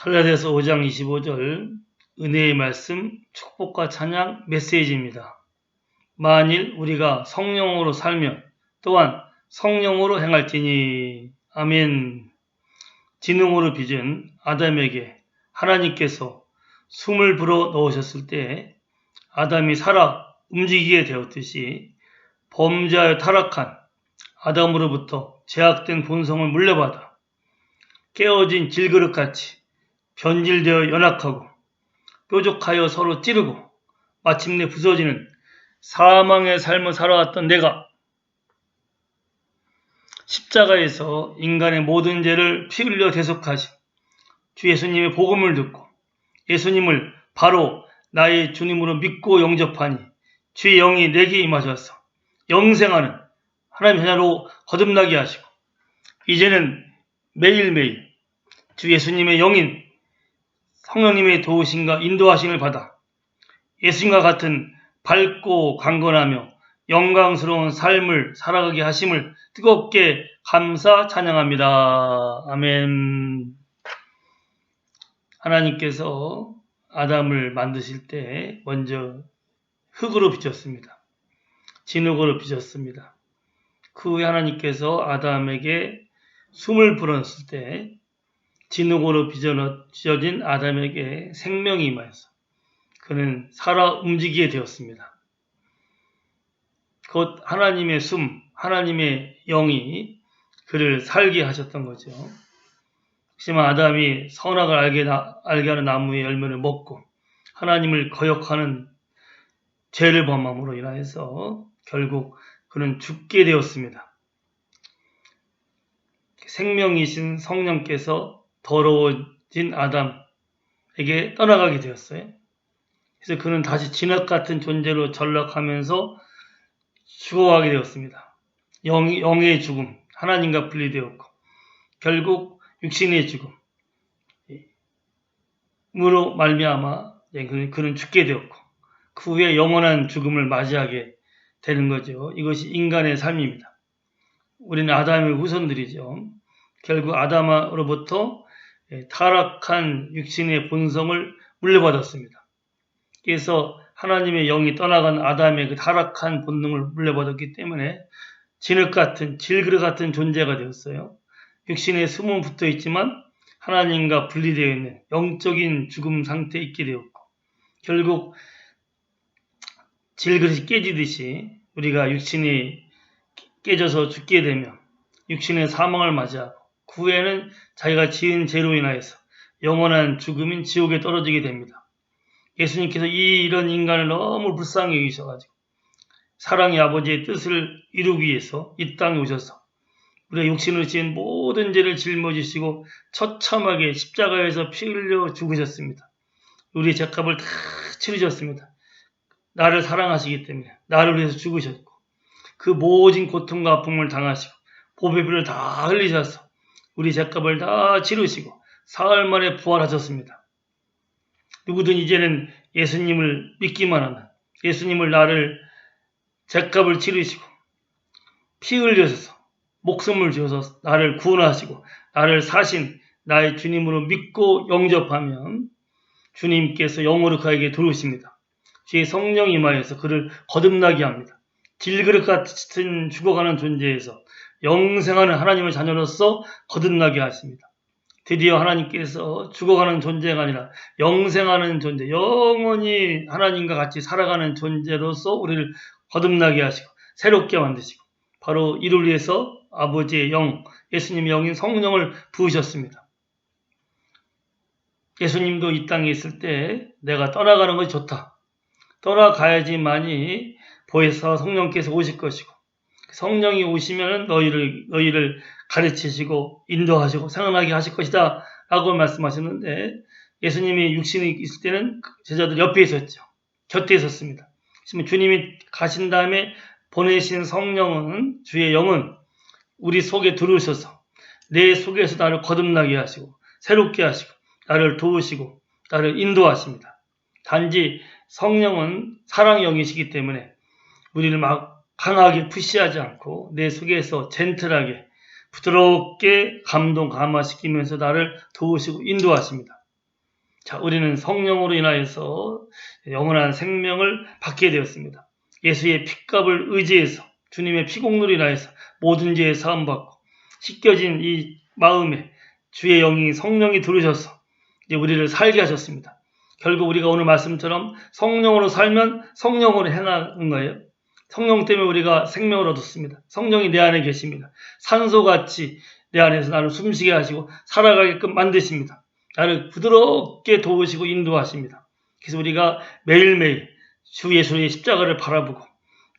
갈라디아서 5장 25절 은혜의 말씀, 축복과 찬양 메시지입니다. 만일 우리가 성령으로 살면 또한 성령으로 행할지니. 아멘. 지능으로 빚은 아담에게 하나님께서 숨을 불어 넣으셨을 때 아담이 살아 움직이게 되었듯이 범죄하여 타락한 아담으로부터 제약된 본성을 물려받아 깨어진 질그릇같이 변질되어 연약하고 뾰족하여 서로 찌르고 마침내 부서지는 사망의 삶을 살아왔던 내가 십자가에서 인간의 모든 죄를 피 흘려 대속하신 주 예수님의 복음을 듣고 예수님을 바로 나의 주님으로 믿고 영접하니 주의 영이 내게 임하셔서 영생하는 하나님의 자녀로 거듭나게 하시고 이제는 매일매일 주 예수님의 영인 성령님의 도우심과 인도하심을 받아 예수님과 같은 밝고 강건하며 영광스러운 삶을 살아가게 하심을 뜨겁게 감사 찬양합니다. 아멘. 하나님께서 아담을 만드실 때 먼저 흙으로 빚었습니다. 진흙으로 빚었습니다. 그 후에 하나님께서 아담에게 숨을 불어넣었을 때 진흙으로 빚어진 아담에게 생명이 임하여서 그는 살아 움직이게 되었습니다. 곧 하나님의 숨, 하나님의 영이 그를 살게 하셨던 거죠. 하지만 아담이 선악을 알게 하는 나무의 열매를 먹고 하나님을 거역하는 죄를 범함으로 인하여서 결국 그는 죽게 되었습니다. 생명이신 성령께서 더러워진 아담에게 떠나가게 되었어요. 그래서 그는 다시 진흙 같은 존재로 전락하면서 죽어가게 되었습니다. 영의 죽음, 하나님과 분리되었고 결국 육신의 죽음으로 말미암아 그는 죽게 되었고 그 후에 영원한 죽음을 맞이하게 되는 거죠. 이것이 인간의 삶입니다. 우리는 아담의 후손들이죠. 결국 아담으로부터 타락한 육신의 본성을 물려받았습니다. 그래서 하나님의 영이 떠나간 아담의 그 타락한 본능을 물려받았기 때문에 진흙 같은 질그릇 같은 존재가 되었어요. 육신에 숨은 붙어 있지만 하나님과 분리되어 있는 영적인 죽음 상태에 있게 되었고 결국 질그릇이 깨지듯이 우리가 육신이 깨져서 죽게 되면 육신의 사망을 맞이하고 그 후에는 자기가 지은 죄로 인하여서 영원한 죽음인 지옥에 떨어지게 됩니다. 예수님께서 이런 인간을 너무 불쌍히 여기셔가지고 사랑의 아버지의 뜻을 이루기 위해서 이 땅에 오셔서 우리가 육신으로 지은 모든 죄를 짊어지시고 처참하게 십자가에서 피 흘려 죽으셨습니다. 우리의 죄값을 다 치르셨습니다. 나를 사랑하시기 때문에 나를 위해서 죽으셨고 그 모진 고통과 아픔을 당하시고 보배 피를 다 흘리셔서 우리 죄값을 다 치르시고 사흘 만에 부활하셨습니다. 누구든 이제는 예수님을 믿기만 하면 예수님을 나를 죄값을 치르시고 피 흘려서 목숨을 지어서 나를 구원하시고 나를 사신 나의 주님으로 믿고 영접하면 주님께서 영으로 그에게 들어오십니다. 주의 성령이 임하여서 그를 거듭나게 합니다. 질그릇 같은 죽어가는 존재에서 영생하는 하나님의 자녀로서 거듭나게 하십니다. 드디어 하나님께서 죽어가는 존재가 아니라 영생하는 존재, 영원히 하나님과 같이 살아가는 존재로서 우리를 거듭나게 하시고 새롭게 만드시고 바로 이를 위해서 아버지의 영, 예수님의 영인 성령을 부으셨습니다. 예수님도 이 땅에 있을 때 내가 떠나가는 것이 좋다. 떠나가야지만이 보혜사 성령께서 오실 것이고 성령이 오시면 너희를 가르치시고 인도하시고 생각나게 하실 것이다 라고 말씀하셨는데 예수님이 육신이 있을 때는 제자들 옆에 있었죠. 곁에 있었습니다. 주님이 가신 다음에 보내신 성령은 주의 영은 우리 속에 들어오셔서 내 속에서 나를 거듭나게 하시고 새롭게 하시고 나를 도우시고 나를 인도하십니다. 단지 성령은 사랑의 영이시기 때문에 우리를 막 강하게 푸시하지 않고 내 속에서 젠틀하게 부드럽게 감동 감화시키면서 나를 도우시고 인도하십니다. 자, 우리는 성령으로 인하여서 영원한 생명을 받게 되었습니다. 예수의 핏값을 의지해서 주님의 피공로로 인하여서 모든 죄에 사함받고 씻겨진 이 마음에 주의 영이 성령이 들으셔서 이제 우리를 살게 하셨습니다. 결국 우리가 오늘 말씀처럼 성령으로 살면 성령으로 행하는 거예요. 성령 때문에 우리가 생명을 얻었습니다. 성령이 내 안에 계십니다. 산소같이 내 안에서 나를 숨쉬게 하시고 살아가게끔 만드십니다. 나를 부드럽게 도우시고 인도하십니다. 그래서 우리가 매일매일 주 예수의 십자가를 바라보고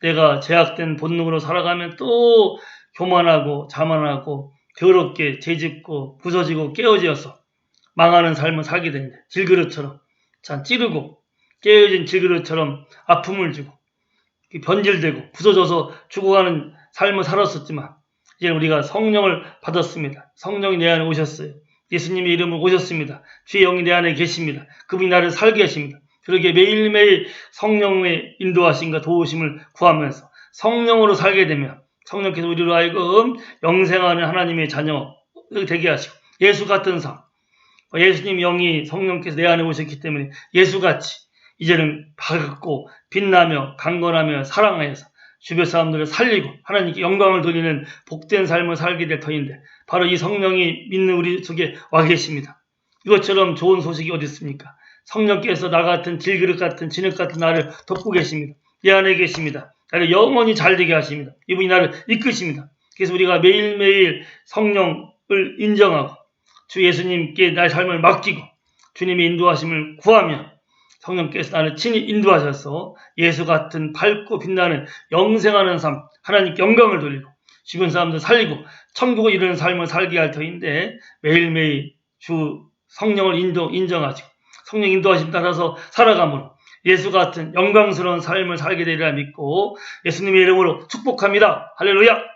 내가 제약된 본능으로 살아가면 또 교만하고 자만하고 더럽게 죄짓고 부서지고 깨어지어서 망하는 삶을 살게 됩니다. 질그릇처럼 참 찌르고 깨어진 질그릇처럼 아픔을 주고 변질되고 부서져서 죽어가는 삶을 살았었지만 이제 우리가 성령을 받았습니다. 성령이 내 안에 오셨어요. 예수님의 이름으로 오셨습니다. 주의 영이 내 안에 계십니다. 그분이 나를 살게 하십니다. 그렇게 매일매일 성령의 인도하심과 도우심을 구하면서 성령으로 살게 되면 성령께서 우리로 하여금 영생하는 하나님의 자녀 되게 하시고 예수 같은 삶, 예수님 영이 성령께서 내 안에 오셨기 때문에 예수같이 이제는 밝고 빛나며 강건하며 사랑하여서 주변 사람들을 살리고 하나님께 영광을 돌리는 복된 삶을 살게 될 터인데 바로 이 성령이 믿는 우리 속에 와 계십니다. 이것처럼 좋은 소식이 어디 있습니까? 성령께서 나 같은 질그릇 같은 진흙 같은 나를 덮고 계십니다. 내 안에 계십니다. 나를 영원히 잘되게 하십니다. 이분이 나를 이끄십니다. 그래서 우리가 매일매일 성령을 인정하고 주 예수님께 나의 삶을 맡기고 주님의 인도하심을 구하며 성령께서 나를 친히 인도하셔서 예수 같은 밝고 빛나는 영생하는 삶, 하나님께 영광을 돌리고 주변 사람들 살리고 천국을 이루는 삶을 살게 할 터인데 매일매일 주 성령을 인정하시고 성령 인도하심 따라서 살아감으로 예수 같은 영광스러운 삶을 살게 되리라 믿고 예수님의 이름으로 축복합니다. 할렐루야!